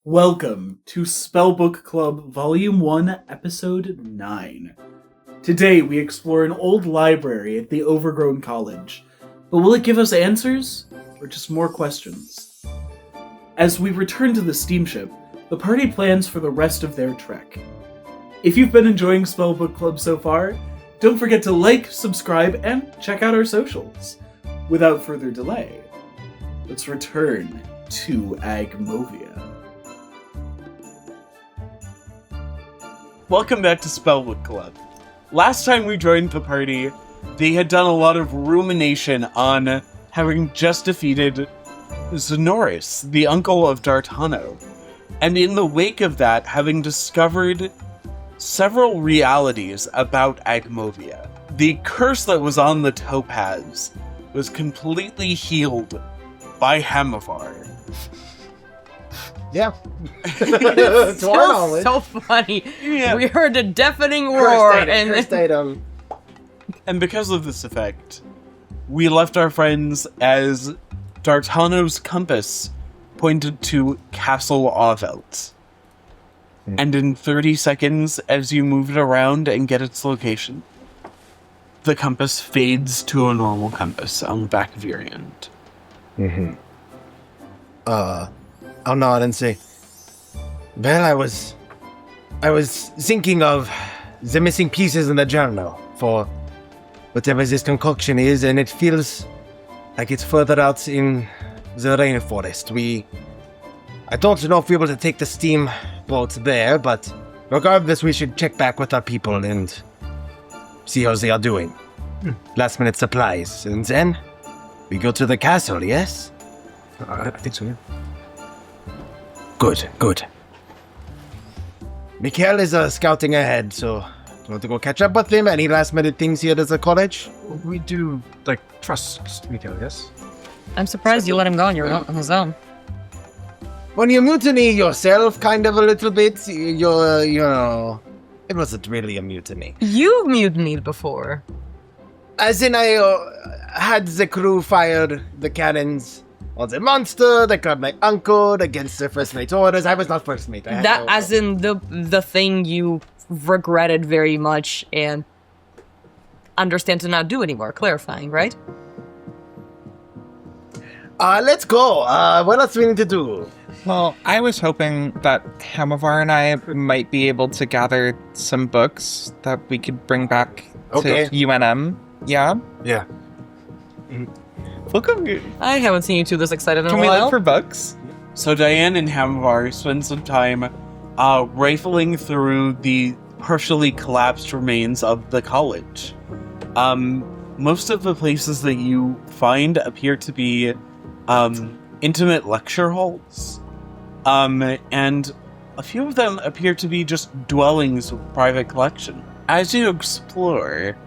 Welcome to Spellbook Club Volume 1, Episode 9. Today we explore an old library at the overgrown college, but will it give us answers, or just more questions? As we return to the steamship, the party plans for the rest of their trek. If you've been enjoying Spellbook Club so far, don't forget to like, subscribe, and check out our socials. Without further delay, let's return to Agmovia. Welcome back to Spellbook Club. Last time we joined the party, they had done a lot of rumination on having just defeated Zenoris, the uncle of D'Artano, and in the wake of that, having discovered several realities about Agmovia. The curse that was on the Topaz was completely healed by Hamavar. Yeah. To our knowledge. So funny. Yeah. We heard a deafening roar Cursed datum. And because of this effect, we left our friends as D'Artano's compass pointed to Castle Auveldt. And in 30 seconds, as you move it around and get its location, the compass fades to a normal compass on the back of your hand. Mm-hmm. I'll nod and say, well, I was thinking of the missing pieces in the journal for whatever this concoction is, and it feels like it's further out in the rainforest. I don't know if we're able to take the steamboat there, but regardless, we should check back with our people and see how they are doing. Last minute supplies, and then we go to the castle, yes? I think so, yeah. Good. Mikhail is scouting ahead, so you want to go catch up with him? Any last minute things here at the college? We do, trust Mikael, yes? I'm surprised you let him go on his own. When you mutiny yourself, kind of a little bit, it wasn't really a mutiny. You've mutinied before. As in, I had the crew fire the cannons on the monster that got my uncle against the first mate's orders. I was not first mate. As in the thing you regretted very much and understand to not do anymore. Clarifying, right? Let's go. What else do we need to do? Well, I was hoping that Hamavar and I might be able to gather some books that we could bring back to UNM. Yeah? Yeah. Look at me. I haven't seen you two this excited in Can a we while. look for books? So Diane and Hamavar spend some time rifling through the partially collapsed remains of the college. Most of the places that you find appear to be intimate lecture halls, and a few of them appear to be just dwellings with private collection. As you explore,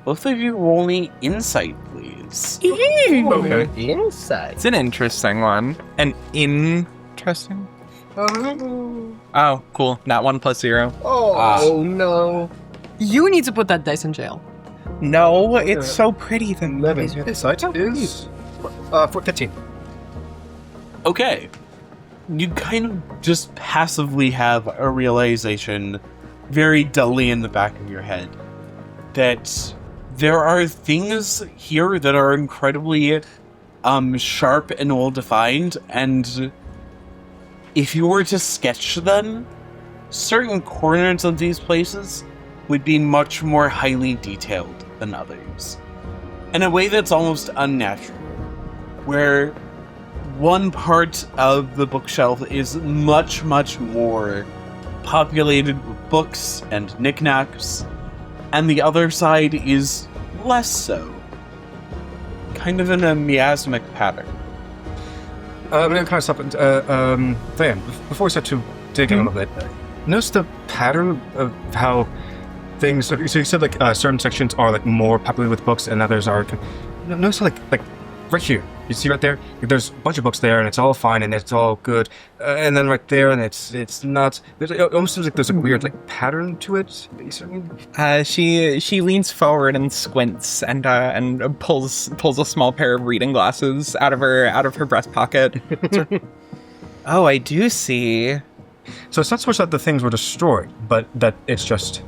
both of you roll me insight, please. Okay. Inside. It's an interesting one. An interesting? Oh, cool. Not 1 + 0. Oh, no. You need to put that dice in jail. No, it's so pretty. Then 11. Insight is 15. Okay. You kind of just passively have a realization, very dully in the back of your head, that there are things here that are incredibly sharp and well-defined, and if you were to sketch them, certain corners of these places would be much more highly detailed than others. In a way that's almost unnatural, where one part of the bookshelf is much, much more populated with books and knickknacks, and the other side is less so. Kind of in a miasmic pattern. I'm going to kind of stop. Diane, before we start to dig in a little bit, notice the pattern of how things. So you said certain sections are more populated with books, and others are. Notice like right here. You see right there? There's a bunch of books there, and it's all fine, and it's all good. And then right there, and it's not. It almost seems like there's a weird pattern to it. You see what I mean? She leans forward and squints and pulls a small pair of reading glasses out of her breast pocket. Oh, I do see. So it's not so much that the things were destroyed, but that it's just...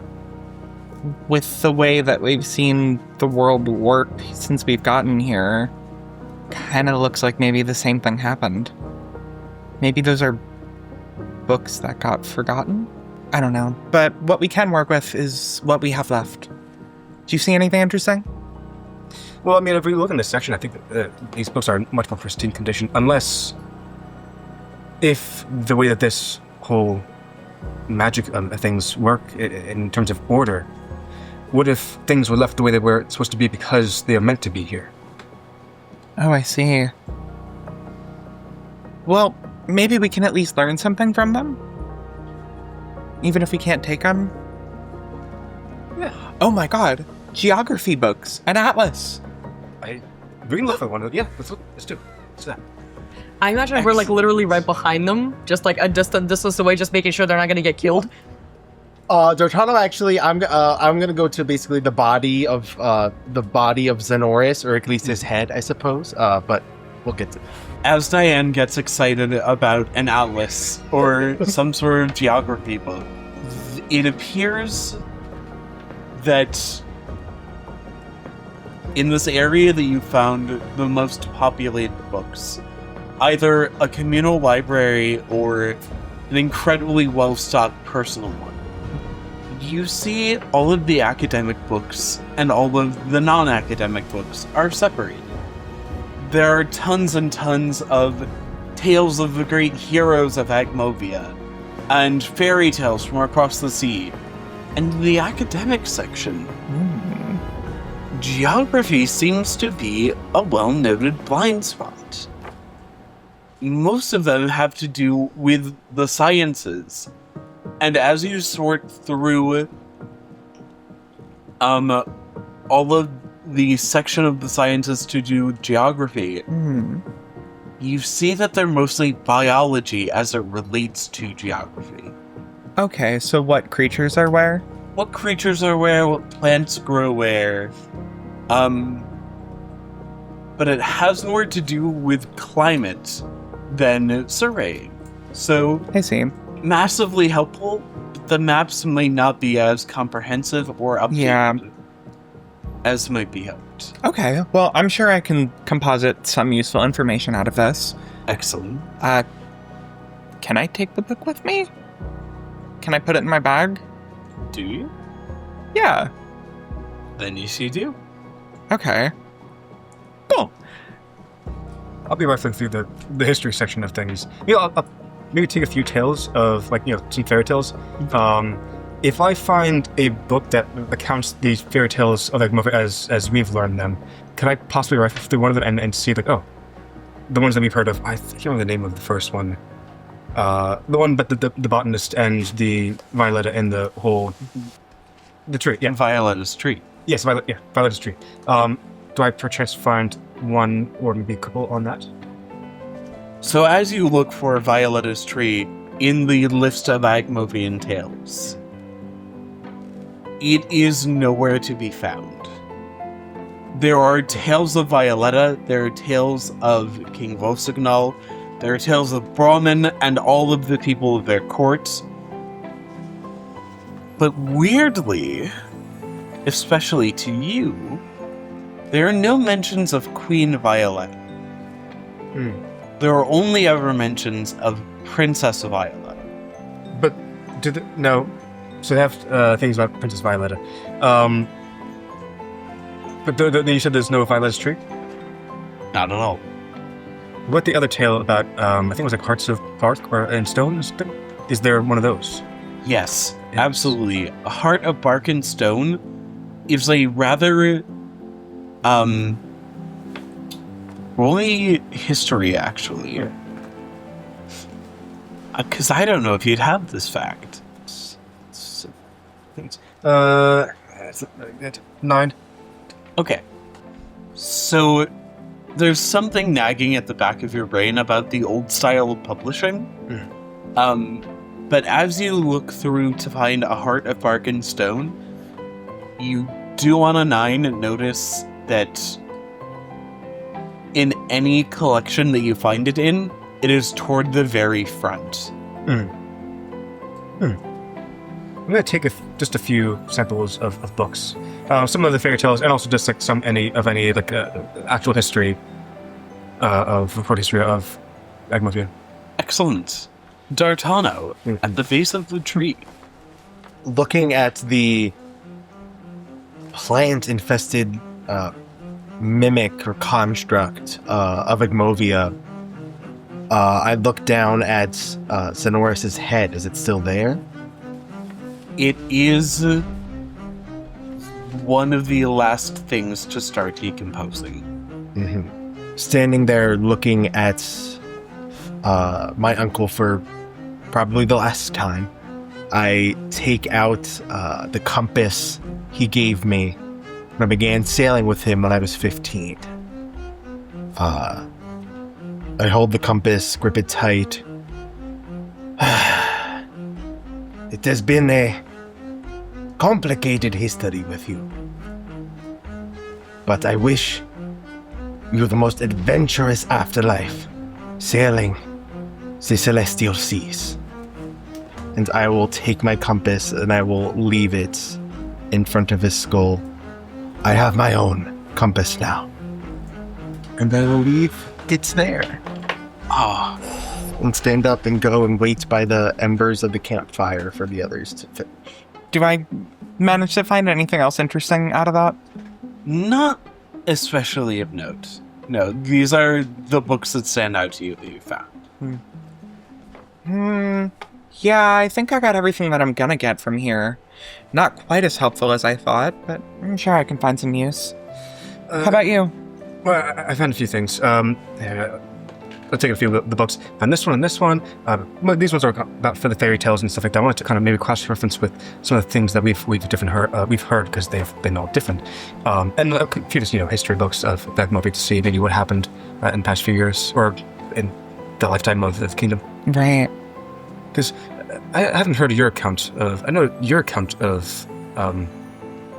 With the way that we've seen the world work since we've gotten here, kind of looks like maybe the same thing happened. Maybe those are books that got forgotten? I don't know. But what we can work with is what we have left. Do you see anything interesting? Well, I mean, if we look in this section, I think that these books are in much more pristine condition, unless... If the way that this whole magic things work in terms of order, what if things were left the way they were supposed to be because they are meant to be here? Oh, I see. Well, maybe we can at least learn something from them? Even if we can't take them? Yeah. Oh my god. Geography books. An atlas. We can look for one of them. Yeah, let's do it. Let's do that. I imagine we're like literally right behind them, just like a distant distance away, just making sure they're not going to get killed. Dortano, actually, I'm gonna go to basically the body of Zenoris, or at least his head, I suppose. But we'll get to that. As Diane gets excited about an atlas or some sort of geography book, it appears that in this area that you found the most populated books, either a communal library or an incredibly well-stocked personal one, you see all of the academic books and all of the non-academic books are separated. There are tons and tons of tales of the great heroes of Agmovia and fairy tales from across the sea. And in the academic section, geography seems to be a well-noted blind spot. Most of them have to do with the sciences. And as you sort through all of the section of the sciences to do with geography, you see that they're mostly biology as it relates to geography. Okay, so what creatures are where? What creatures are where, what plants grow where. But it has more to do with climate than surveying. So, I see. Massively helpful, but the maps may not be as comprehensive or updated as might be hoped. Okay, well, I'm sure I can composite some useful information out of this. Excellent. Can I take the book with me? Can I put it in my bag? Do you? Yeah. Then yes, you do. Okay. Cool. I'll be rifling through the history section of things. I'll maybe take a few tales of, some fairy tales. If I find a book that accounts these fairy tales of Agmovia as we've learned them, can I possibly rifle through one of them and see, the ones that we've heard of? I can't remember the name of the first one. The one, but the botanist and the Violetta and the whole... The tree, yeah. Violetta's tree. Yes, Violetta's tree. Do I perchance find one or maybe a couple on that? So as you look for Violetta's tree in the list of Agmovian tales, it is nowhere to be found. There are tales of Violetta, there are tales of King Volsignal, there are tales of Brahmin and all of the people of their court. But weirdly, especially to you, there are no mentions of Queen Violetta. There are only ever mentions of Princess Violetta. But no. So they have things about Princess Violetta. But you said there's no Violetta's tree? Not at all. What the other tale about, I think it was Hearts of Bark and Stone? Is there one of those? Yes, absolutely. A Heart of Bark and Stone is a rather, only history, actually. Because I don't know if you'd have this fact. That's 9. Okay. So, there's something nagging at the back of your brain about the old style of publishing. But as you look through to find A Heart of Bark and Stone, you do on a 9 notice that in any collection that you find it in, It is toward the very front. I'm going to take just a few samples of books. Some of the fairy tales, and also just like any actual history recorded history of Agmovia. Excellent. D'Artano, at the base of the tree. Looking at the plant-infested mimic or construct of Agmovia, I look down at Sonoris's head. Is it still there? It is one of the last things to start decomposing. Mm-hmm. Standing there looking at my uncle for probably the last time, I take out the compass he gave me when I began sailing with him when I was 15. I hold the compass, grip it tight. It has been a complicated history with you. But I wish you the most adventurous afterlife, sailing the celestial seas. And I will take my compass and I will leave it in front of his skull. I have my own compass now. And I will leave it there. And stand up and go and wait by the embers of the campfire for the others to finish. Do I manage to find anything else interesting out of that? Not especially of note. No, these are the books that stand out to you that you found. Yeah, I think I got everything that I'm gonna get from here. Not quite as helpful as I thought, but I'm sure I can find some use. How about you? Well, I found a few things. Let's take a few of the books. And this one and this one. These ones are about for the fairy tales and stuff like that. I wanted to kind of maybe cross-reference with some of the things that we've heard because they've been all different. And a few just, history books of Agmovia to see maybe what happened in the past few years or in the lifetime of the kingdom. Right. Because I haven't heard your account of... I know your account of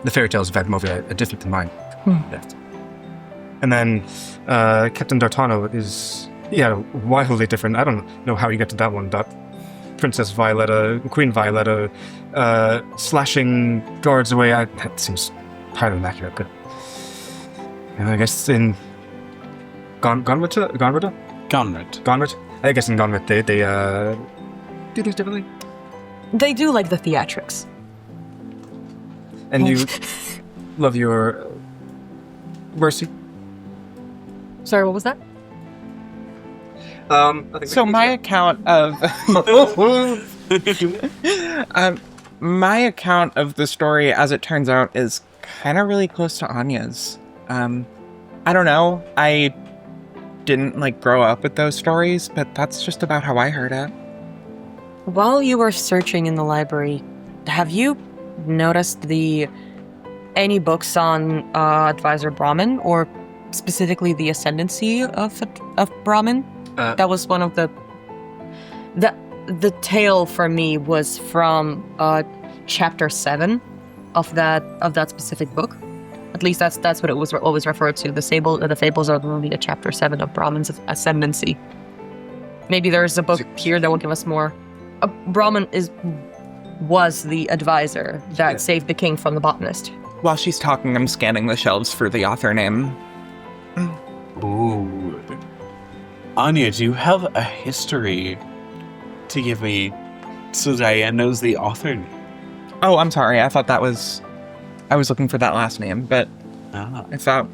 the fairy tales of Agmovia are different than mine. And then Captain D'Artano is... Yeah, wildly different. I don't know how you get to that one. That Princess Violetta, Queen Violetta, slashing guards away. That seems highly inaccurate, but I guess in Gonrit. I guess in Gonrit they do things differently. They do like the theatrics. And you love your Mercy. Sorry, what was that? So my account of my account of the story, as it turns out, is kind of really close to Anya's. I don't know. I didn't grow up with those stories, but that's just about how I heard it. While you were searching in the library, have you noticed any books on Advisor Brahmin, or specifically the ascendancy of Brahmin? That was one of the tale for me was from chapter 7 of that specific book. At least that's what it was always referred to. The fables are only a chapter 7 of Brahmin's ascendancy. Maybe there's a book here that will give us more. Brahmin was the advisor that saved the king from the botanist. While she's talking, I'm scanning the shelves for the author name. Ooh. Anya, do you have a history to give me so Diane knows the author name? Oh, I'm sorry. I thought I was looking for that last name, but I thought...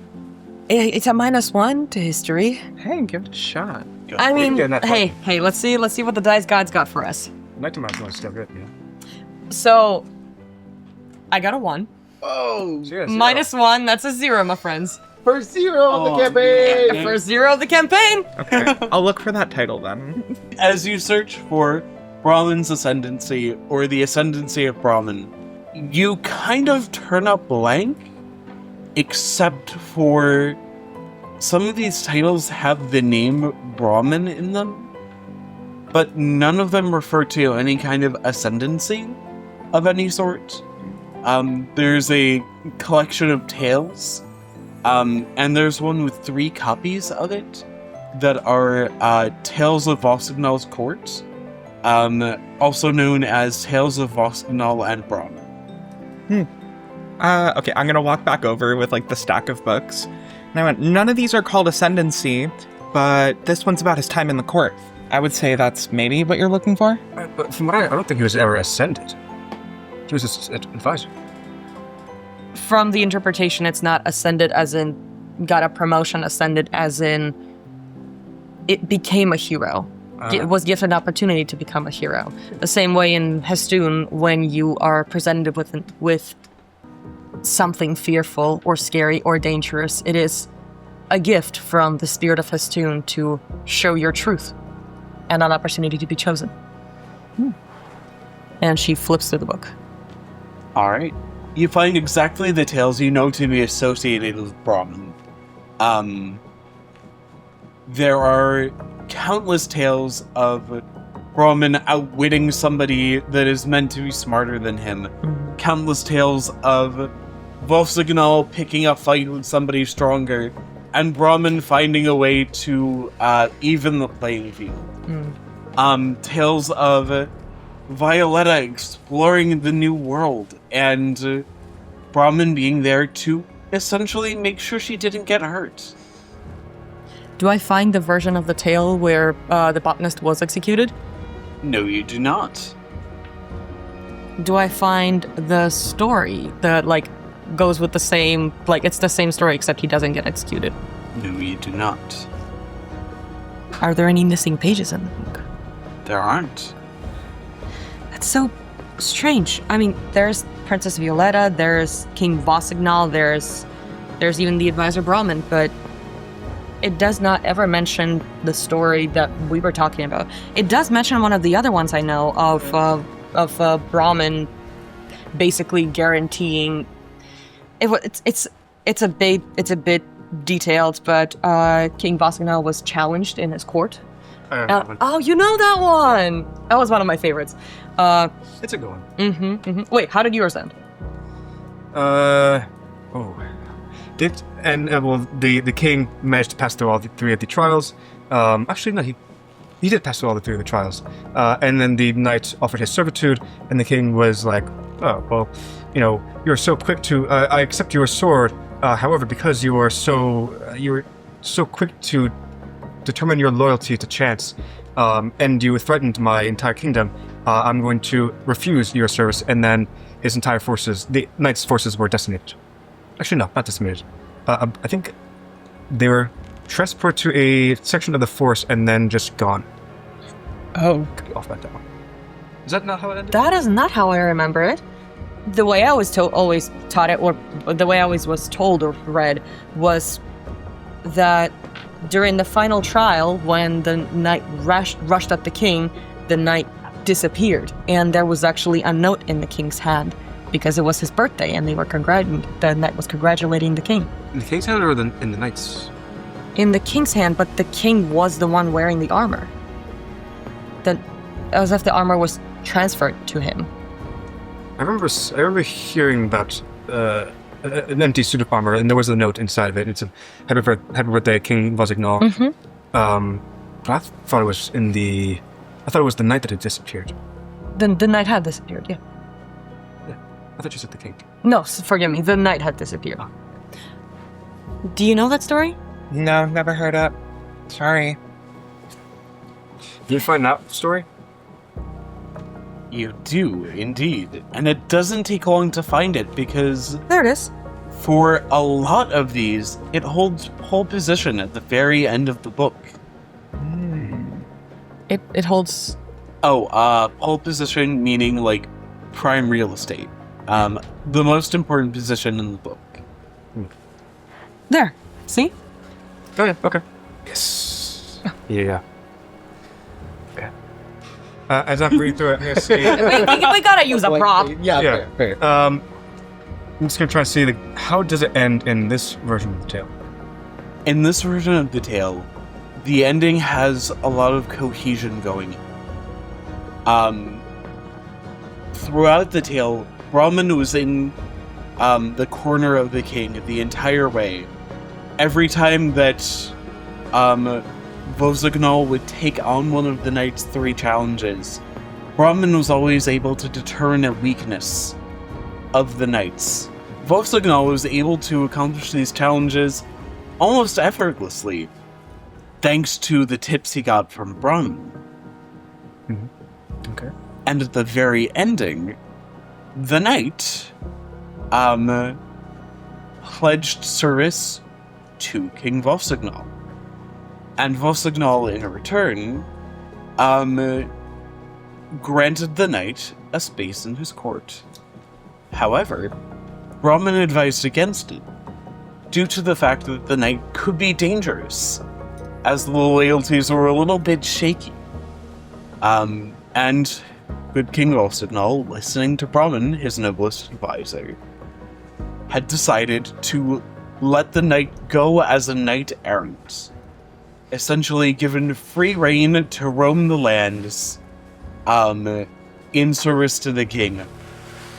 It's a -1 to history. Hey, give it a shot. I mean, hey, let's see what the dice gods got for us. Nightingale is still good, yeah. So, I got a 1. Oh, -1, that's a 0, my friends. First 0 of the campaign! First 0 of the campaign! Okay, I'll look for that title then. As you search for Brahmin's ascendancy or the ascendancy of Brahmin, you kind of turn up blank, except for some of these titles have the name Brahmin in them, but none of them refer to any kind of ascendancy of any sort. There's a collection of tales, and there's one with 3 copies of it, that are Tales of Vossignol's Court, also known as Tales of Vossignol and Brahmin. Okay, I'm gonna walk back over with like the stack of books. And I went, none of these are called Ascendancy, but this one's about his time in the court. I would say that's maybe what you're looking for? But from what I don't think he was ever ascended. He was just an advisor. From the interpretation, it's not ascended as in got a promotion, ascended as in it became a hero. It was given an opportunity to become a hero. The same way in Hestoon, when you are presented with something fearful or scary or dangerous, it is a gift from the spirit of Hestoon to show your truth and an opportunity to be chosen. And she flips through the book. All right. You find exactly the tales you know to be associated with Brahmin. There are countless tales of Brahmin outwitting somebody that is meant to be smarter than him. Countless tales of Vossignol picking a fight with somebody stronger, and Brahmin finding a way to even the playing field. Tales of Violetta exploring the new world, and Brahmin being there to essentially make sure she didn't get hurt. Do I find the version of the tale where the botanist was executed? No, you do not. Do I find the story that, like, goes with the same... Like, it's the same story, except he doesn't get executed? No, you do not. Are there any missing pages in the book? There aren't. That's so strange. I mean, there's Princess Violetta, there's King Vossignol, there's even the advisor Brahmin, but it does not ever mention the story that we were talking about. It does mention one of the other ones I know of Brahmin basically guaranteeing. It's a bit detailed, but King Vossignol was challenged in his court. Oh, you know that one! That was one of my favorites. It's a good one. Wait, how did yours end? The king managed to pass through all three of the trials. Actually, no, he did pass through all three of the trials. And then the knight offered his servitude, and the king was like, "Oh, well, you're so quick to. I accept your sword. However, because you were so quick to determine your loyalty to chance, and you threatened my entire kingdom, I'm going to refuse your service." And then his entire forces, the knight's forces, were decimated. Actually, no, not decimated. I think they were transported to a section of the force and then just gone. Oh, Could be off by that one. Is that not how it ended? That is not how I remember it. The way I was always taught it, or the way I always was told or read, was that during the final trial, when the knight rushed at the king, the knight disappeared, and there was actually a note in the king's hand because it was his birthday, and the knight was congratulating the king. In the king's hand or in the knight's? In the king's hand, but the king was the one wearing the armor. As if the armor was transferred to him. I remember hearing about an empty suit of armor, and there was a note inside of it. It's a happy birthday, King Vossignol. But I thought it was the knight that had disappeared. The knight had disappeared, yeah. I thought you said the king. No, forgive me, the knight had disappeared. Do you know that story? no, never heard it. Sorry. Did you find that story? You do, indeed. And it doesn't take long to find it, because There it is. for a lot of these, it holds pole position at the very end of the book. It holds... Pole position meaning, like, prime real estate. The most important position in the book. There. See? Oh yeah, okay. Yes. Yeah. Okay. As I'm reading through it, I'm gonna see. we gotta use a prop. Yeah. Fair. I'm just gonna try to see how does it end in this version of the tale. In this version of the tale, the ending has a lot of cohesion going on. Throughout the tale, Brahmin was in the corner of the king the entire way. Every time that Vosignol would take on one of the knight's 3 challenges, Brahmin was always able to determine a weakness of the knights. Vosignol was able to accomplish these challenges almost effortlessly, thanks to the tips he got from Brahmin. Mm-hmm. Okay. And at the very ending, the knight pledged service to King Vosignol. And Vosignol, in return, granted the knight a space in his court. However, Brahmin advised against it, due to the fact that the knight could be dangerous, as the loyalties were a little bit shaky. And good King Vosignol, listening to Brahmin, his noblest advisor, had decided to let the knight go as a knight-errant, essentially given free rein to roam the lands, in service to the king,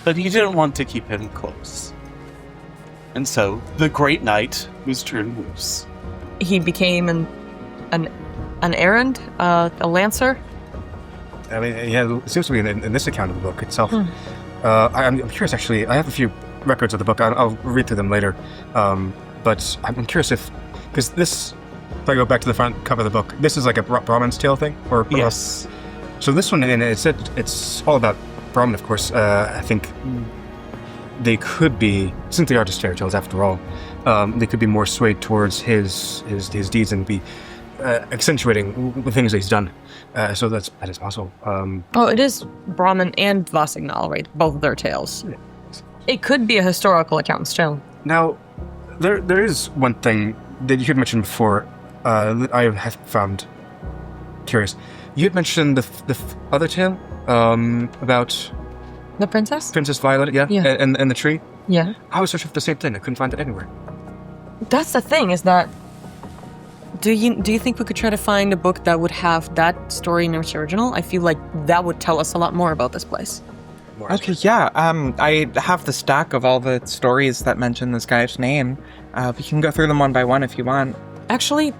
but he didn't want to keep him close. And so, the Great Knight was turned loose. He became an errand, a lancer. I mean, yeah, it seems to be in this account of the book itself. I'm curious, actually. I have a few records of the book. I'll read through them later. But I'm curious if this, if I go back to the front cover of the book, this is like a Brahmin's Tale thing? Or Yes. So this one, and it said it's all about Brahmin, of course. I think they could be, since they are just fairy tales after all, they could be more swayed towards his deeds and be accentuating the things that he's done. So that is possible. Oh, it is Brahmin and Vosignol, right? Both of their tales. It could be a historical account still. Now, there is one thing that you had mentioned before that I have found curious. You had mentioned the other tale about The princess? Princess Violet, yeah. And the tree. Yeah. I was searching for the same thing. I couldn't find it anywhere. That's the thing, is that do you think we could try to find a book that would have that story in its original? I feel like that would tell us a lot more about this place. Okay, yeah. I have the stack of all the stories that mention this guy's name. We can go through them one by one if you want. Actually,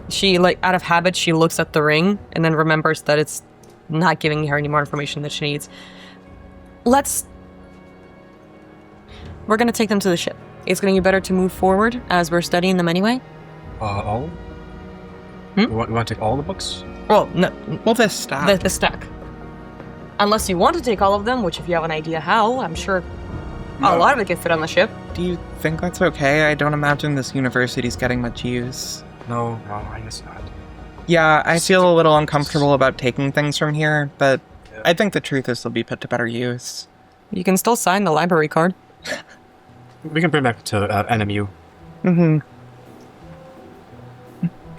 she, out of habit, she looks at the ring and then remembers that it's not giving her any more information that she needs. We're gonna take them to the ship. It's gonna be better to move forward as we're studying them anyway. All? You want to take all the books? Well, no. Well, this stack. The stack. Unless you want to take all of them, which if you have an idea how, I'm sure a lot of it can fit on the ship. Do you think that's okay? I don't imagine this university's getting much use. No, I guess not. Yeah, I feel a little uncomfortable about taking things from here, but I think the truth is they'll be put to better use. You can still sign the library card. We can bring back to NMU. Mm-hmm.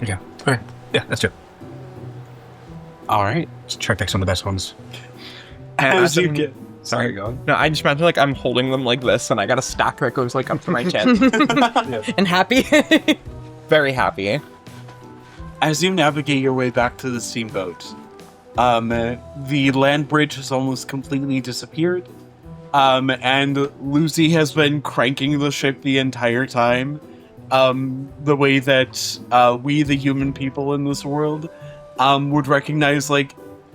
Yeah. Okay. Yeah, let's do it. All right. Let's track back some of the best ones. Sorry, go on. No, I just imagine I'm holding them like this, and I got a stack that goes up to my chin. And happy. Very happy. As you navigate your way back to the steamboat, the land bridge has almost completely disappeared, and Lucy has been cranking the ship the entire time, the way that we, the human people in this world, would recognize,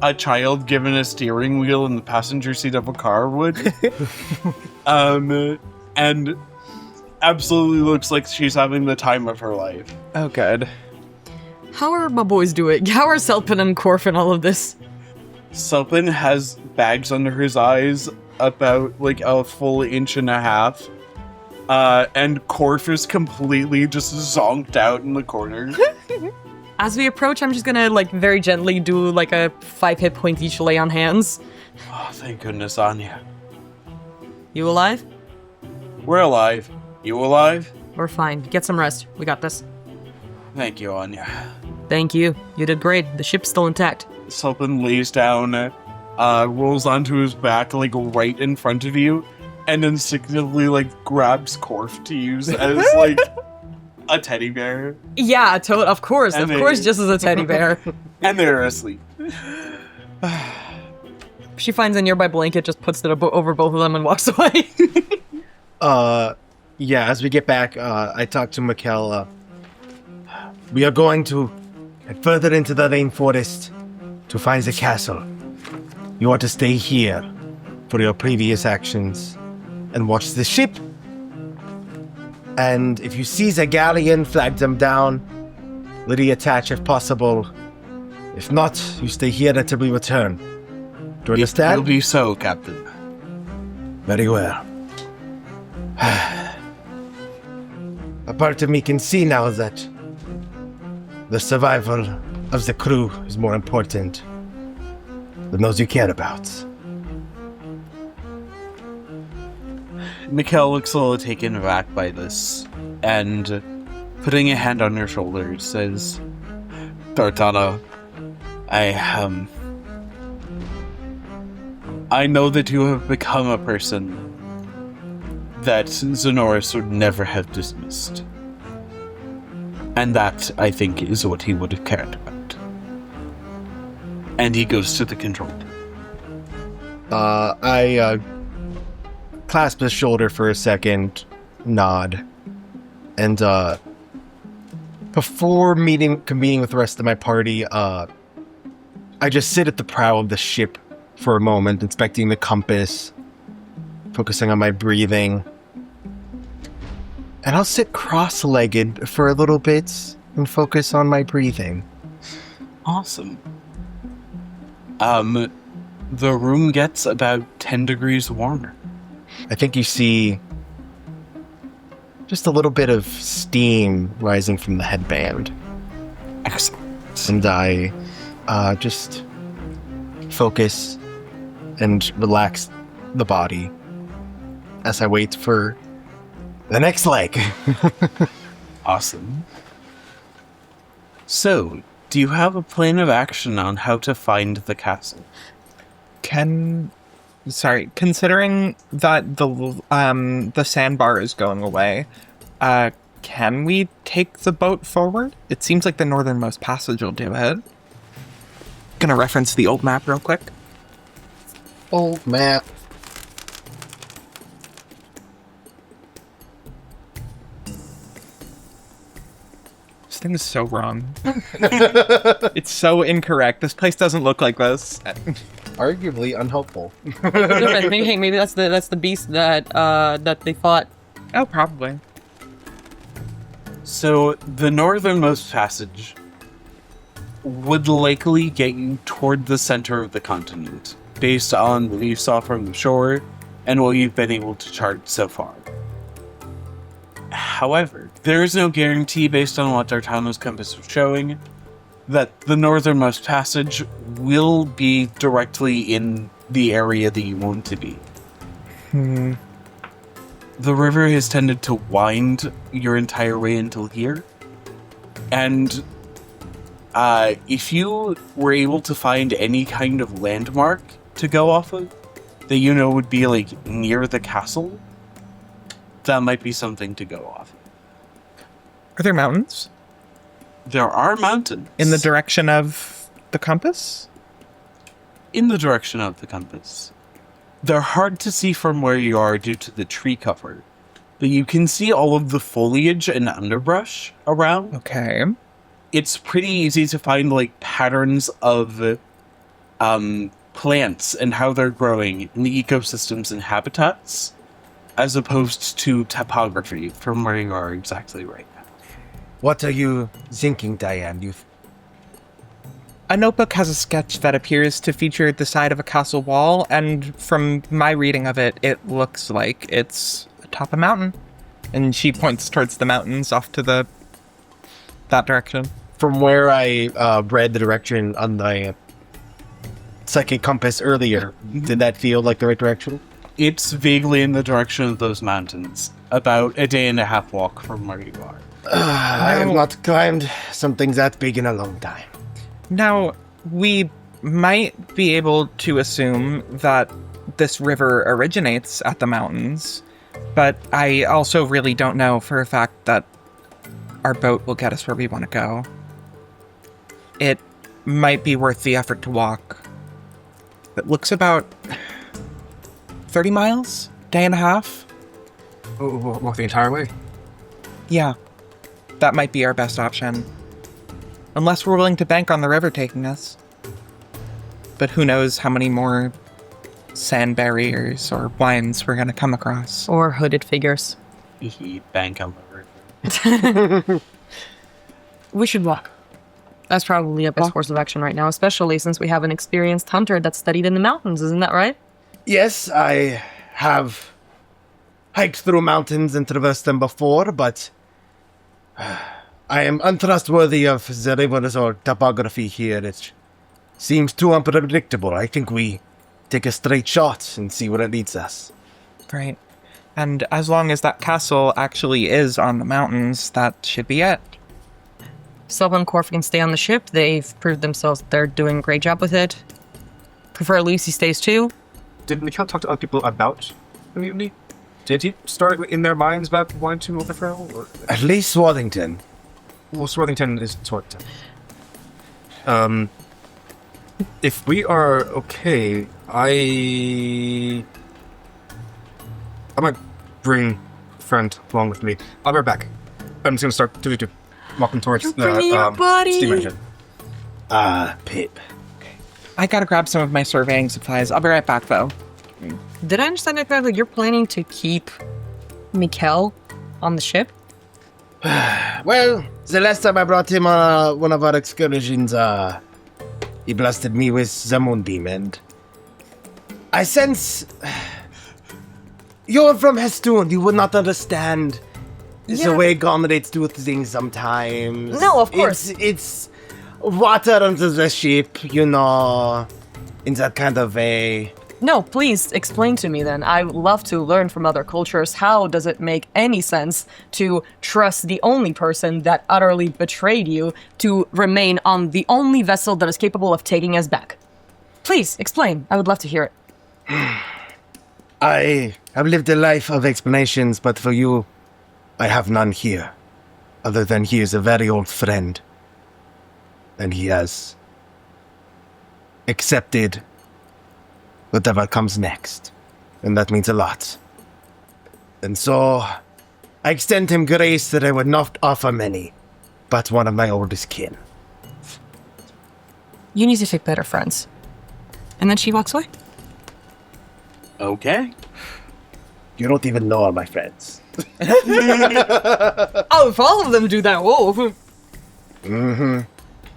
a child given a steering wheel in the passenger seat of a car would. And absolutely looks like she's having the time of her life. Oh, good. How are my boys doing? How are Selpin and Corf and all of this? Selpin has bags under his eyes about a full inch and a half. And Corf is completely just zonked out in the corner. As we approach, I'm just gonna very gently do a 5 hit point each lay on hands. Oh, thank goodness, Anya. You alive? We're alive. You alive? We're fine. Get some rest. We got this. Thank you, Anya. Thank you. You did great. The ship's still intact. Selpin lays down, rolls onto his back, right in front of you, and instinctively, grabs Corf to use as, a teddy bear. Yeah, of course. Of course, just as a teddy bear. And they're asleep. She finds a nearby blanket, just puts it over both of them and walks away. Yeah, as we get back, I talk to Mikkel. We are going to head further into the rainforest to find the castle. You are to stay here for your previous actions and watch the ship. And if you see the galleon, flag them down, reattach if possible. If not, you stay here until we return. Do you understand? It will be so, Captain. Very well. A part of me can see now that the survival of the crew is more important than those you care about. Mikhail looks a little taken aback by this, and putting a hand on her shoulder says, Tartana, I know that you have become a person that Zenoris would never have dismissed. And that, I think, is what he would have cared about. And he goes to the control room. I clasp his shoulder for a second, nod, and before convening with the rest of my party, I just sit at the prow of the ship for a moment, inspecting the compass, focusing on my breathing. And I'll sit cross-legged for a little bit and focus on my breathing. Awesome. The room gets about 10 degrees warmer. I think you see just a little bit of steam rising from the headband. Excellent. And I just focus and relax the body as I wait for the next leg. Awesome. So, do you have a plan of action on how to find the castle? Considering that the sandbar is going away, can we take the boat forward? It seems like the northernmost passage will do it. Gonna reference the old map real quick. Old map. This thing is so wrong. It's so incorrect. This place doesn't look like this. Arguably unhelpful. maybe that's the beast that they fought. Oh, probably. So, the northernmost passage would likely get you toward the center of the continent, based on what you saw from the shore and what you've been able to chart so far. However, there is no guarantee based on what D'Artano's compass was showing that the northernmost passage will be directly in the area that you want to be. The river has tended to wind your entire way until here, and if you were able to find any kind of landmark to go off of that you know would be like near the castle, that might be something to go off of. Are there mountains? There are mountains. In the direction of the compass? In the direction of the compass. They're hard to see from where you are due to the tree cover, but you can see all of the foliage and underbrush around. Okay. It's pretty easy to find like patterns of plants and how they're growing in the ecosystems and habitats, as opposed to topography from where you are exactly right now. What are you thinking, Diane? A notebook has a sketch that appears to feature the side of a castle wall, and from my reading of it, it looks like it's atop a mountain. And she points towards the mountains off to that direction. From where I read the direction on the psychic compass earlier, did that feel like the right direction? It's vaguely in the direction of those mountains, about a day and a half walk from where you are. I have not climbed something that big in a long time. Now, we might be able to assume that this river originates at the mountains, but I also really don't know for a fact that our boat will get us where we want to go. It might be worth the effort to walk. It looks about 30 miles? Day and a half? Walk the entire way? Yeah. That might be our best option. Unless we're willing to bank on the river taking us. But who knows how many more sand barriers or wines we're going to come across. Or hooded figures. Bank on the river. We should walk. That's probably a best course of action right now, especially since we have an experienced hunter that's studied in the mountains, isn't that right? Yes, I have hiked through mountains and traversed them before, but I am untrustworthy of the rivers or topography here. It seems too unpredictable. I think we take a straight shot and see where it leads us. Great. And as long as that castle actually is on the mountains, that should be it. Silva and Corf can stay on the ship. They've proved themselves that they're doing a great job with it. Prefer Lucy stays too. Did Mikhail talk to other people about the mutiny? Did he start in their minds about wanting to overthrow? Or? At least Swarthington. Well, Swarthington is Swarthington. If we are okay, I might bring a friend along with me. I'll be right back. I'm just gonna start walking towards the steam engine. Pip. I gotta grab some of my surveying supplies. I'll be right back, though. Did I understand it correctly? You're planning to keep Mikkel on the ship? Well, the last time I brought him on one of our excursions, he blasted me with the moonbeam, and I sense you're from Hestoon. You would not understand the way Gomrates do things sometimes. No, of course. It's water under the ship, you know, in that kind of way. No, please explain to me then. I would love to learn from other cultures. How does it make any sense to trust the only person that utterly betrayed you to remain on the only vessel that is capable of taking us back? Please, explain. I would love to hear it. I have lived a life of explanations, but for you, I have none here. Other than he is a very old friend. And he has accepted whatever comes next. And that means a lot. And so, I extend him grace that I would not offer many, but one of my oldest kin. You need to pick better friends. And then she walks away. Okay. You don't even know all my friends. Oh, if all of them do that, whoa. Mm-hmm.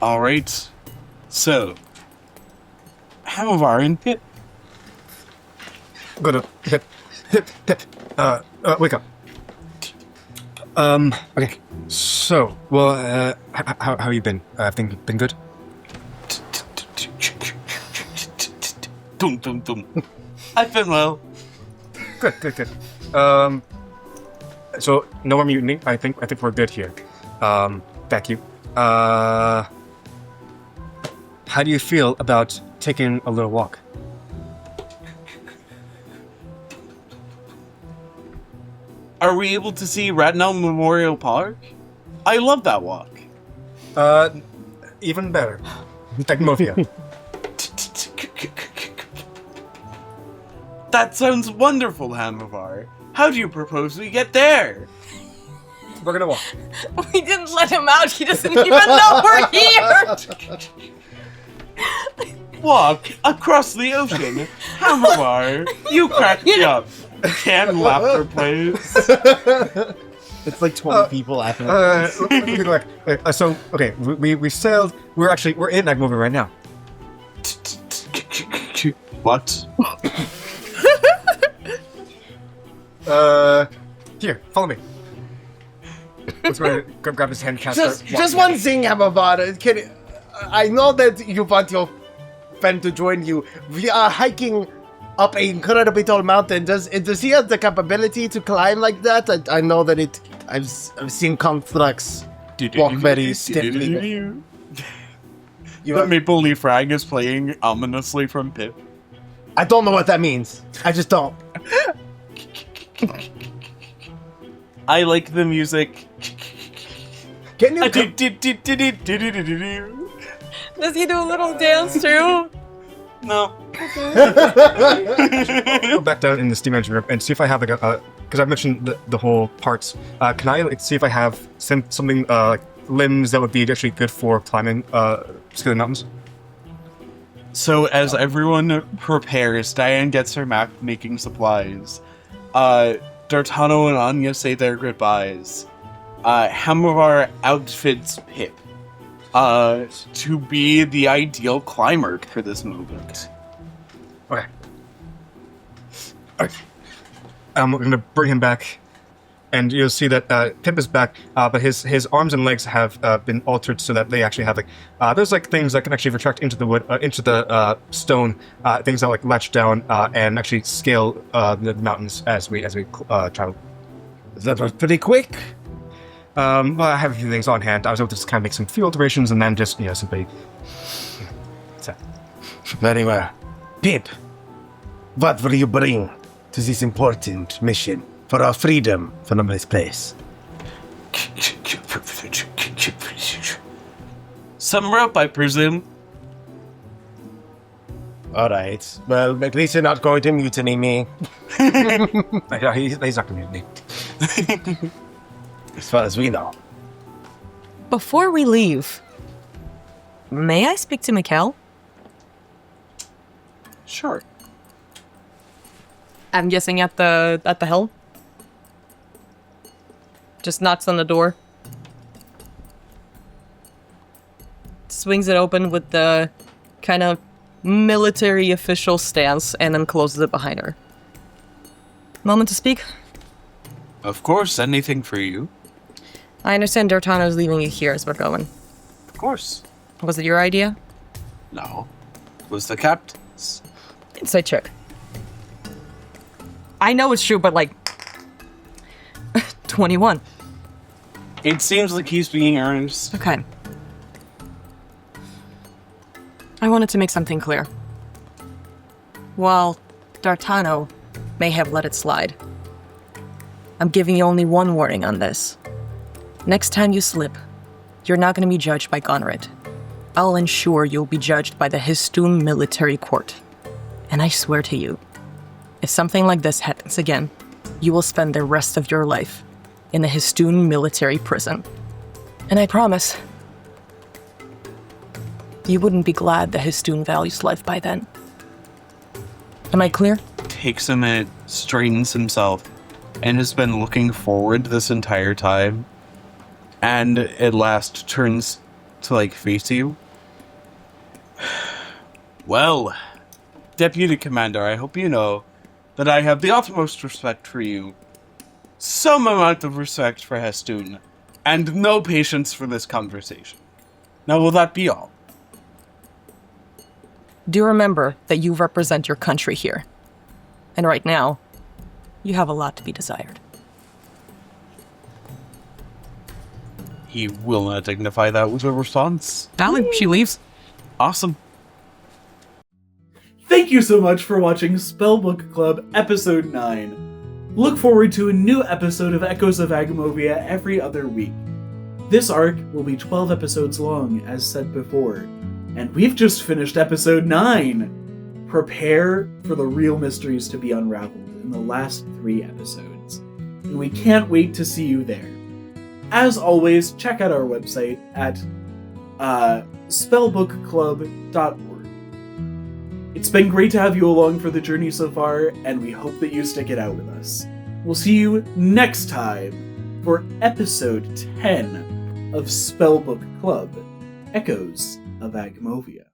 All right. So, Hamavar and Pip. Go to hip. Wake up. Okay. So, well, how you been? Been good? Dum dum dum. I've been well. Good. So no more mutiny. I think we're good here. Thank you. How do you feel about taking a little walk? Are we able to see Radnell Memorial Park? I love that walk. Even better. Agmovia. That sounds wonderful, Hamavar. How do you propose we get there? We're gonna walk. We didn't let him out. He doesn't even know we're here. Walk across the ocean. Hamavar, you crack me up. Canned laughter plays. It's like 20 people laughing. So okay, we sailed. We're in Agmovia right now. What? Here, follow me. Let's go grab his hand. Just one thing, Hamavar. I know that you want your friend to join you. We are hiking up an incredibly tall mountain. Does he have the capability to climb like that? I know that I've seen constructs walk very steadily. The Maple Leaf Rag is playing ominously from Pip. I don't know what that means. I just don't. I like the music. Can you? Does he do a little dance too? No. Go back down in the steam engine room and see if I have because I mentioned the whole parts. Can I see if I have something limbs that would be actually good for climbing, scaling mountains? So as everyone prepares, Diane gets her map making supplies. D'Artano and Anya say their goodbyes. Hammer outfits Pip to be the ideal climber for this movement. Okay. Alright. We're gonna bring him back, and you'll see that Pip is back, but his arms and legs have been altered so that they actually have there's things that can actually retract into the wood, into the stone, things that latch down and actually scale the mountains as we travel. That was pretty quick. Well, I have a few things on hand. I was able to just kind of make some few alterations and then just simply. So. Very well. Pip, what will you bring to this important mission for our freedom from this place? Some rope, I presume. All right. Well, at least you're not going to mutiny me. Yeah, he's not going to mutiny. As far as we know. Before we leave, may I speak to Mikkel? Sure. I'm guessing at the helm. Just knocks on the door. Swings it open with the kind of military official stance and then closes it behind her. Moment to speak? Of course, anything for you. I understand D'Artano's leaving you here as we're going. Of course. Was it your idea? No. It was the captain's. Insight check. I know it's true, but 21. It seems like he's being earnest. Okay. I wanted to make something clear. While D'Artano may have let it slide, I'm giving you only one warning on this. Next time you slip, you're not going to be judged by Gonrid. I'll ensure you'll be judged by the Histun military court. And I swear to you, if something like this happens again, you will spend the rest of your life in the Histun military prison. And I promise, you wouldn't be glad the Histun values life by then. Am I clear? Takes a minute, straightens himself, and has been looking forward this entire time. And at last turns to face you. Well, Deputy Commander, I hope you know that I have the utmost respect for you, some amount of respect for Histun, and no patience for this conversation. Now, will that be all? Do remember that you represent your country here. And right now, you have a lot to be desired. He will not dignify that with a response. Valid, she leaves. Awesome. Thank you so much for watching Spellbook Club Episode 9. Look forward to a new episode of Echoes of Agmovia every other week. This arc will be 12 episodes long, as said before, and we've just finished Episode 9! Prepare for the real mysteries to be unraveled in the last 3 episodes, and we can't wait to see you there. As always, check out our website at SpellbookClub.org. It's been great to have you along for the journey so far, and we hope that you stick it out with us. We'll see you next time for episode 10 of Spellbook Club, Echoes of Agmovia.